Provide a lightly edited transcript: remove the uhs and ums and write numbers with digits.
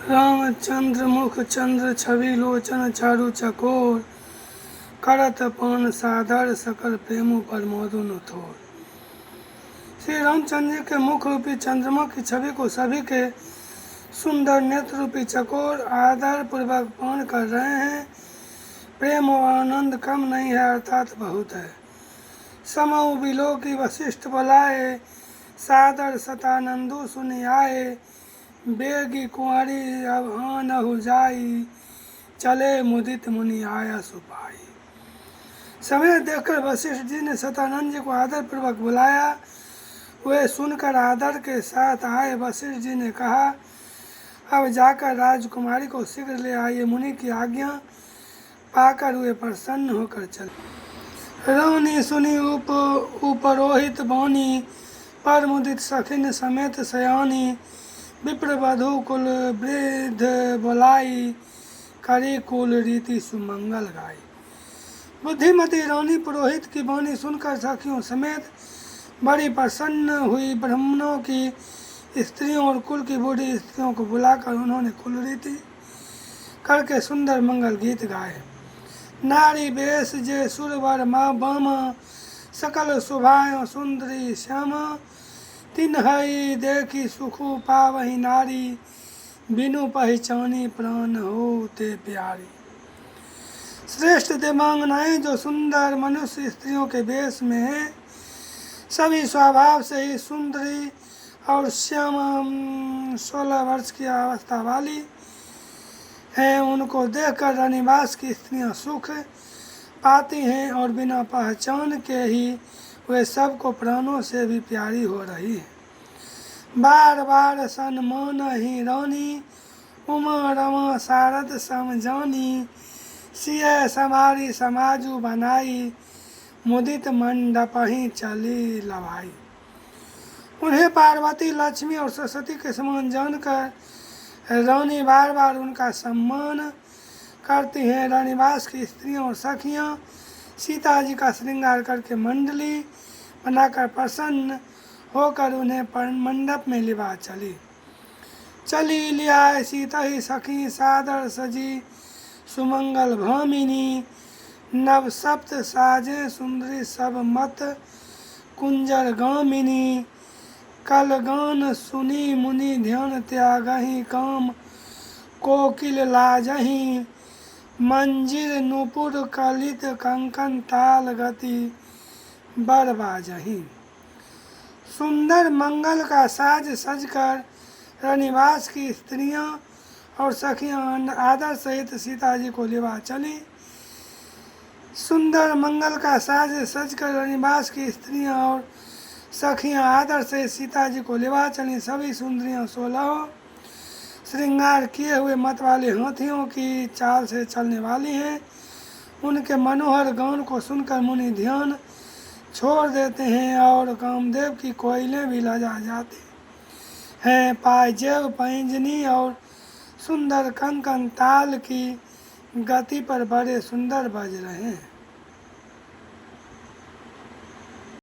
रामचंद्र मुख चंद्र छवि लोचन चारु चकोर, करत पान सादर सकल प्रेम प्रमोदन थोर। श्री रामचंद्र जी के मुख रूपी चंद्रमा की छवि को सभी के सुंदर नेत्र रूपी चकोर आदर पूर्वक पान कर रहे हैं। प्रेम और आनंद कम नहीं है अर्थात बहुत है। समऊ बिलो की वशिष्ठ बुलाए, सादर सतानंदु सुनि आए। बेगी कुंवरी अब नहु जाई, चले मुदित मुनि आया सुपाई। समय देखकर वशिष्ठ जी ने सतानंद जी को आदर पूर्वक बुलाया। वे सुनकर आदर के साथ आए। वशिष्ठ जी ने कहा, अब जाकर राजकुमारी को शीघ्र ले आइए। मुनि की आज्ञा पाकर वे प्रसन्न होकर चले। रौनी सुनी उपरोहित बानी, पर मुदित सखिन समेत सयानी। विप्र वधु कुल वृद्ध बुलाई, करी कुल रीति सुमंगल गाई। बुद्धिमती रानी पुरोहित की वाणी सुनकर सखियों समेत बड़ी प्रसन्न हुई। ब्राह्मणों की स्त्रियों और कुल की बूढ़ी स्त्रियों को बुलाकर उन्होंने कुल रीति करके सुंदर मंगल गीत गाए। नारी बेश जे सुरवर माँ बामा, सकल शोभाएं सुंदरी श्यामा। तिन्हई देखी सुखु पावही नारी, बिनु पहचानी प्राण हो ते प्यारी। श्रेष्ठ देवांगनाएं जो सुंदर मनुष्य स्त्रियों के वेश में हैं, सभी स्वभाव से ही सुंदरी और श्यामा 16 वर्ष की अवस्था वाली हैं। उनको देखकर रनिवास की स्त्रियां सुख पाती हैं और बिना पहचान के ही वे सबको प्राणों से भी प्यारी हो रही है। बार बार सन्मान ही रानी, उमा रमा शारद समझानी। सिय समारी समाजू बनाई, मुदित मंडप ही चली लवाई। उन्हें पार्वती लक्ष्मी और सरस्वती के समान जानकर रानी बार बार उनका सम्मान करती हैं। रानीवास की स्त्रियां और सखियां सीता जी का श्रृंगार करके मंडली बनाकर प्रसन्न होकर उन्हें मंडप में लिवा चली लिया। सीता ही सखी सादर सजी, सुमंगल भामिनी। नव सप्त साजे सुंदरी सब मत, कुंजर गामिनी। कल गान सुनी मुनि ध्यान त्यागहि, काम कोकिल लाजहि। मंजीर नुपुर कलित कंकन ताल, गति बर बाजहि। सुंदर मंगल का साज सजकर रनिवास की स्त्रियां और सखियां आदर सहित सीता जी को लिवा चली। सुंदर मंगल का साज सजकर रनिवास की स्त्रियां और सखियां आदर सहित सीता जी को लिवा चली। सभी सुंदरियां 16 श्रृंगार किए हुए मत वाले हाथियों की चाल से चलने वाली हैं। उनके मनोहर गान को सुनकर मुनि ध्यान छोड़ देते हैं और कामदेव की कोयलें भी लजा जाती हैं। पायजेब पैंजनी और सुंदर कंकन ताल की गति पर बड़े सुंदर बज रहे हैं।